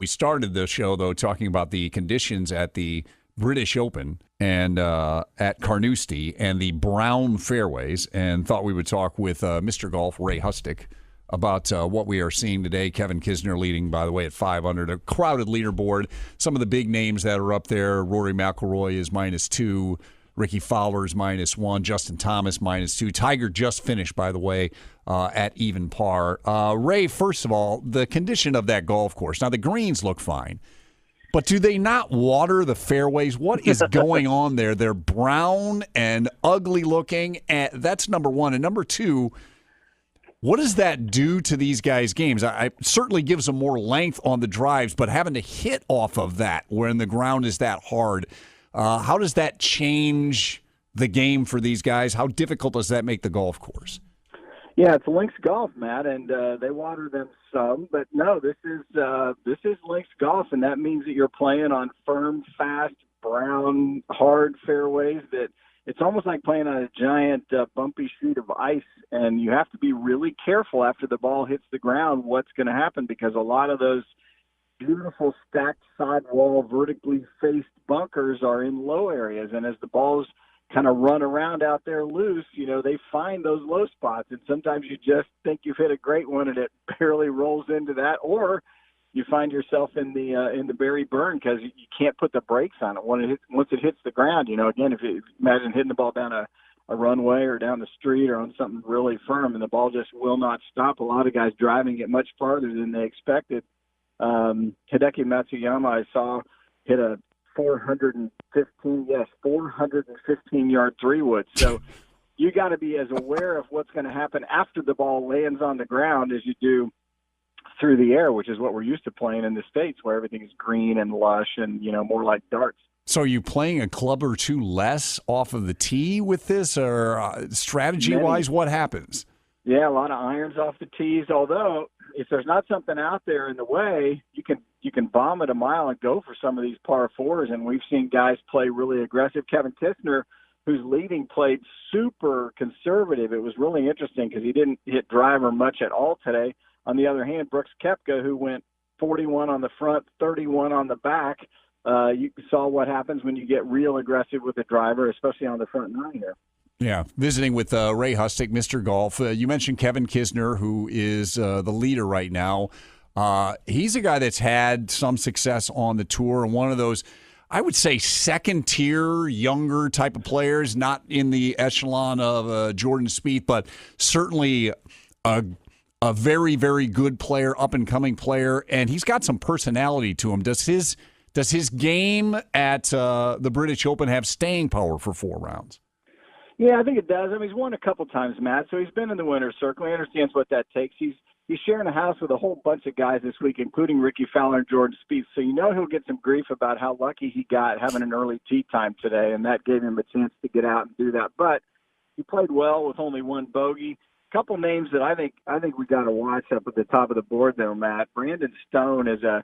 We started the show, though, talking about the conditions at the British Open and at Carnoustie and the brown fairways, and thought we would talk with Mr. Golf, Ray Hustek, about what we are seeing today. Kevin Kisner leading, by the way, at 5 under. A crowded leaderboard. Some of the big names that are up there, Rory McIlroy is -2. Ricky Fowler's -1. Justin Thomas -2. Tiger just finished, by the way, at even par. Ray, first of all, the condition of that golf course. Now, the greens look fine, but do they not water the fairways? What is going on there? They're brown and ugly looking. And that's number one. And number two, what does that do to these guys' games? I certainly gives them more length on the drives, but having to hit off of that when the ground is that hard, how does that change the game for these guys? How difficult does that make the golf course? Yeah, it's links golf, Matt, and they water them some. But no, this is links golf, and that means that you're playing on firm, fast, brown, hard fairways. That it's almost like playing on a giant bumpy sheet of ice, and you have to be really careful after the ball hits the ground what's going to happen, because a lot of those beautiful stacked sidewall, vertically faced bunkers are in low areas, and as the balls kind of run around out there loose, they find those low spots, and sometimes you just think you've hit a great one and it barely rolls into that, or you find yourself in the Barry Burn because you can't put the brakes on it once it hits the ground. Again, if you imagine hitting the ball down a runway or down the street or on something really firm, and the ball just will not stop. A lot of guys driving it much farther than they expected. Hideki Matsuyama, I saw, hit a 415-yard 3-wood. So you got to be as aware of what's going to happen after the ball lands on the ground as you do through the air, which is what we're used to playing in the States, where everything is green and lush and, more like darts. So are you playing a club or two less off of the tee with this, or strategy-wise, what happens? Yeah, a lot of irons off the tees, although if there's not something out there in the way, you can bomb it a mile and go for some of these par fours, and we've seen guys play really aggressive. Kevin Kisner, who's leading, played super conservative. It was really interesting because he didn't hit driver much at all today. On the other hand, Brooks Koepka, who went 41 on the front, 31 on the back, you saw what happens when you get real aggressive with the driver, especially on the front nine here. Yeah, visiting with Ray Hustek, Mr. Golf. You mentioned Kevin Kisner, who is the leader right now. He's a guy that's had some success on the tour, and one of those, I would say, second-tier, younger type of players, not in the echelon of Jordan Spieth, but certainly a very, very good player, up-and-coming player, and he's got some personality to him. Does his game at the British Open have staying power for 4 rounds? Yeah, I think it does. I mean, he's won a couple times, Matt, so he's been in the winner's circle. He understands what that takes. He's sharing a house with a whole bunch of guys this week, including Ricky Fowler and Jordan Spieth, so he'll get some grief about how lucky he got having an early tee time today, and that gave him a chance to get out and do that. But he played well with only one bogey. A couple names that I think we got to watch up at the top of the board there, Matt. Brandon Stone is a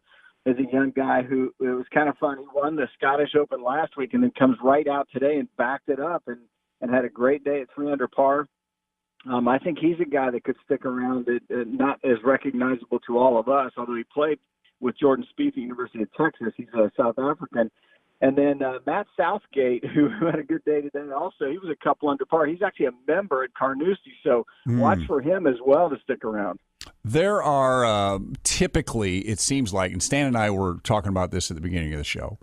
young guy who, it was kind of fun. He won the Scottish Open last week and then comes right out today and backed it up and had a great day at 3 under par. I think he's a guy that could stick around, not as recognizable to all of us, although he played with Jordan Spieth at the University of Texas. He's a South African. And then Matt Southgate, who had a good day today also, he was a couple under par. He's actually a member at Carnoustie, so watch for him as well to stick around. There are typically, it seems like, and Stan and I were talking about this at the beginning of the show,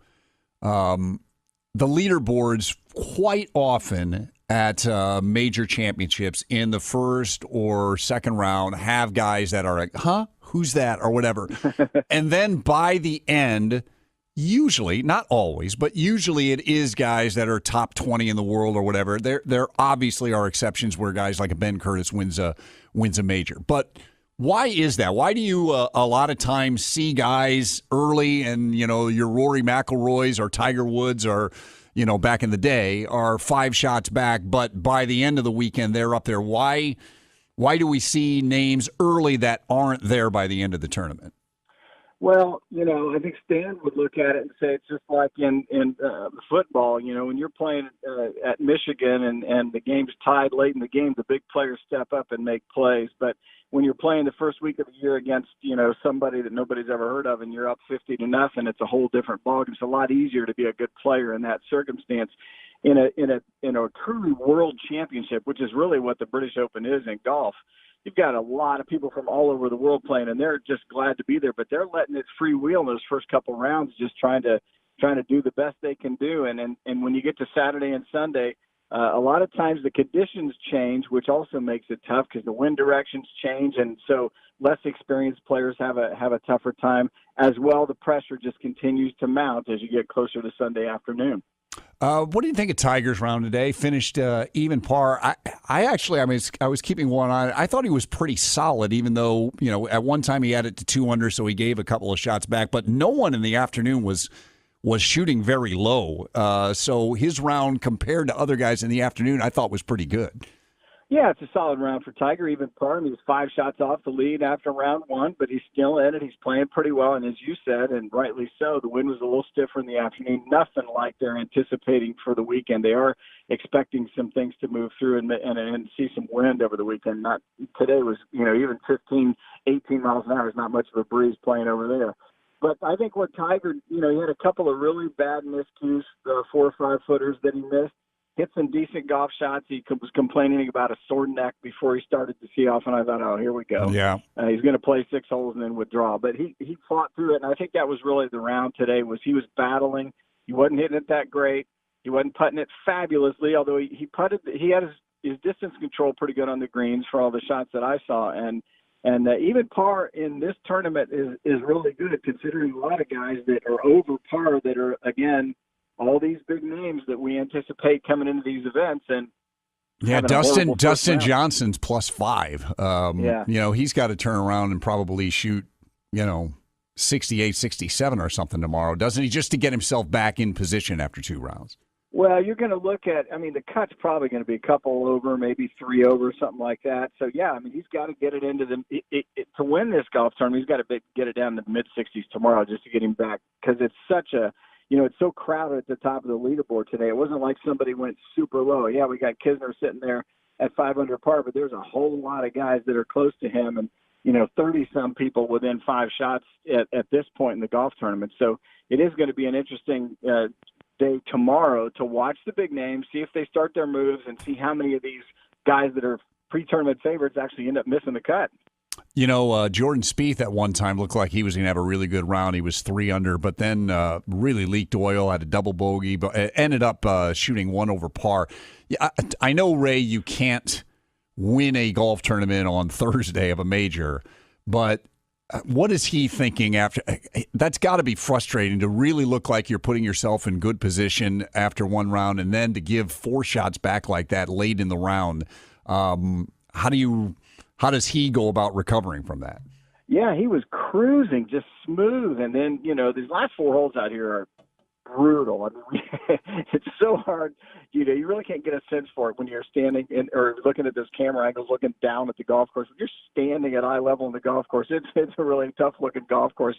the leaderboards quite often at major championships in the first or second round have guys that are like, who's that, or whatever. And then by the end, usually, not always, but usually it is guys that are top 20 in the world or whatever. There obviously are exceptions where guys like a Ben Curtis wins a major. But why is that? Why do you a lot of times see guys early and, your Rory McIlroys or Tiger Woods or, back in the day are 5 shots back, but by the end of the weekend they're up there? Why do we see names early that aren't there by the end of the tournament? Well, I think Stan would look at it and say it's just like in football. When you're playing at Michigan and the game's tied late in the game, the big players step up and make plays. But when you're playing the first week of the year against somebody that nobody's ever heard of and you're up 50-0, it's a whole different ballgame. It's a lot easier to be a good player in that circumstance. In a truly world championship, which is really what the British Open is in golf. You've got a lot of people from all over the world playing, and they're just glad to be there. But they're letting it freewheel in those first couple rounds, just trying to do the best they can do. And when you get to Saturday and Sunday, a lot of times the conditions change, which also makes it tough because the wind directions change, and so less experienced players have a tougher time as well. The pressure just continues to mount as you get closer to Sunday afternoon. What do you think of Tiger's round today? Finished even par. I was keeping one on. I thought he was pretty solid, even though at one time he had it to 2 under, so he gave a couple of shots back. But no one in the afternoon was shooting very low. So his round compared to other guys in the afternoon, I thought was pretty good. Yeah, it's a solid round for Tiger, even par. He was 5 shots off the lead after round 1, but he's still in it. He's playing pretty well, and as you said, and rightly so, the wind was a little stiffer in the afternoon. Nothing like they're anticipating for the weekend. They are expecting some things to move through and see some wind over the weekend. Not today was, even 15, 18 miles an hour is not much of a breeze playing over there. But I think what Tiger, he had a couple of really bad miscues, 4 or 5 footers that he missed. Hit some decent golf shots. He was complaining about a sore neck before he started to tee off, and I thought, oh, here we go. Yeah. He's going to play 6 holes and then withdraw. But he fought through it, and I think that was really the round today. Was he was battling. He wasn't hitting it that great. He wasn't putting it fabulously, although he putted. He had his distance control pretty good on the greens for all the shots that I saw, and even par in this tournament is really good, considering a lot of guys that are over par that are, again, all these big names that we anticipate coming into these events. And yeah, Dustin Johnson's +5. He's got to turn around and probably shoot, 68, 67 or something tomorrow, doesn't he, just to get himself back in position after 2 rounds? Well, you're going to look at, the cut's probably going to be a couple over, maybe 3 over, something like that. So, yeah, he's got to get it into to win this golf tournament, he's got to get it down to the mid-60s tomorrow just to get him back, because it's such a, it's so crowded at the top of the leaderboard today. It wasn't like somebody went super low. Yeah, we got Kisner sitting there at 5 under par, but there's a whole lot of guys that are close to him, and 30-some people within 5 shots at this point in the golf tournament. So it is going to be an interesting day tomorrow to watch the big names, see if they start their moves, and see how many of these guys that are pre-tournament favorites actually end up missing the cut. Jordan Spieth at one time looked like he was going to have a really good round. He was 3 under, but then really leaked oil, had a double bogey, but ended up shooting 1 over par. Yeah, I know, Ray, you can't win a golf tournament on Thursday of a major, but what is he thinking after? That's got to be frustrating to really look like you're putting yourself in good position after 1 round and then to give 4 shots back like that late in the round. How does he go about recovering from that? Yeah, he was cruising, just smooth. And then, these last 4 holes out here are brutal. It's so hard. You really can't get a sense for it when you're standing or looking at those camera angles, looking down at the golf course. When you're standing at eye level in the golf course, it's a really tough-looking golf course.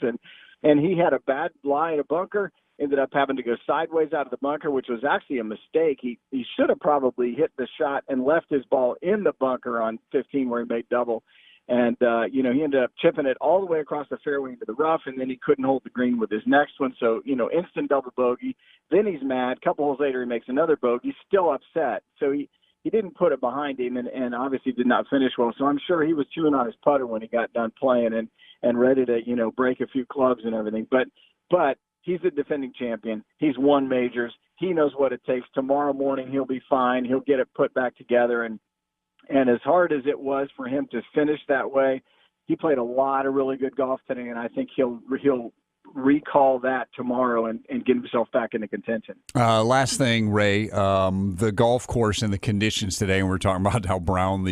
And he had a bad lie in a bunker, ended up having to go sideways out of the bunker, which was actually a mistake. He should have probably hit the shot and left his ball in the bunker on 15 where he made double. And, he ended up chipping it all the way across the fairway into the rough, and then he couldn't hold the green with his next one. So, instant double bogey. Then he's mad. A couple holes later, he makes another bogey, still upset. So he didn't put it behind him and obviously did not finish well. So I'm sure he was chewing on his putter when he got done playing and ready to, break a few clubs and everything. But he's a defending champion. He's won majors. He knows what it takes. Tomorrow morning, he'll be fine. He'll get it put back together. And as hard as it was for him to finish that way, he played a lot of really good golf today, and I think he'll recall that tomorrow and get himself back into contention. Last thing, Ray, the golf course and the conditions today, and we're talking about how brown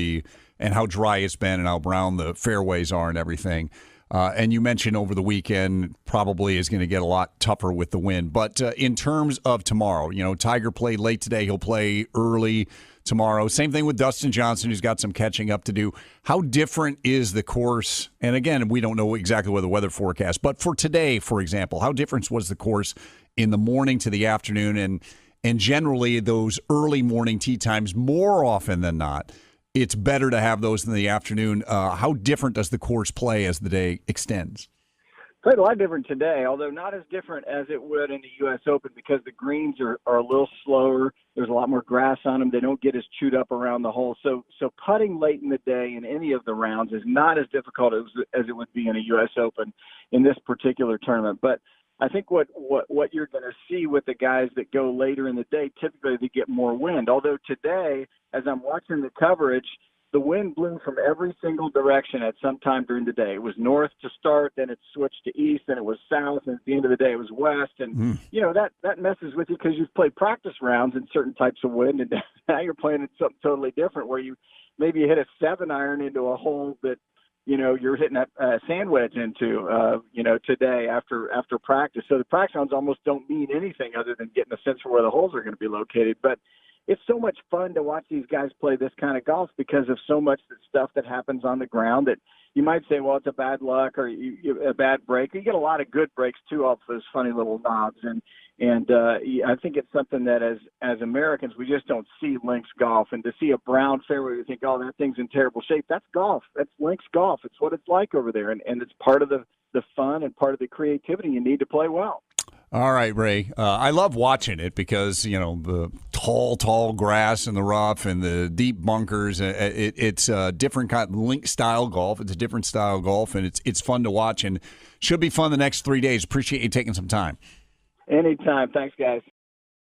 and how dry it's been and how brown the fairways are and everything. And you mentioned over the weekend probably is going to get a lot tougher with the wind. But in terms of tomorrow, Tiger played late today. He'll play early tomorrow. Same thing with Dustin Johnson, who's got some catching up to do. How different is the course? And again, we don't know exactly what the weather forecast, but for today, for example, how different was the course in the morning to the afternoon? And generally, those early morning tee times, more often than not, it's better to have those in the afternoon. How different does the course play as the day extends? Played a lot different today, although not as different as it would in the U.S. Open because the greens are a little slower. There's a lot more grass on them. They don't get as chewed up around the hole. So putting late in the day in any of the rounds is not as difficult as it would be in a U.S. Open in this particular tournament. But I think what you're going to see with the guys that go later in the day, typically they get more wind. Although today, as I'm watching the coverage, the wind blew from every single direction at some time during the day. It was north to start, then it switched to east, then it was south, and at the end of the day it was west. And, that messes with you because you've played practice rounds in certain types of wind, and now you're playing in something totally different where you maybe hit a 7-iron into a hole that, you're hitting a sand wedge into, today after practice. So the practice rounds almost don't mean anything other than getting a sense for where the holes are going to be located. But it's so much fun to watch these guys play this kind of golf because of so much stuff that happens on the ground that you might say, well, it's a bad luck or a bad break. You get a lot of good breaks, too, off those funny little knobs. And I think it's something that as Americans, we just don't see links golf. And to see a brown fairway, we think, oh, that thing's in terrible shape. That's golf. That's links golf. It's what it's like over there. And it's part of the fun and part of the creativity. You need to play well. All right, Ray. I love watching it because, the tall grass in the rough and the deep bunkers. It's a different kind of link style golf. It's a different style of golf, and it's fun to watch and should be fun the next 3 days. Appreciate you taking some time. Anytime. Thanks, guys.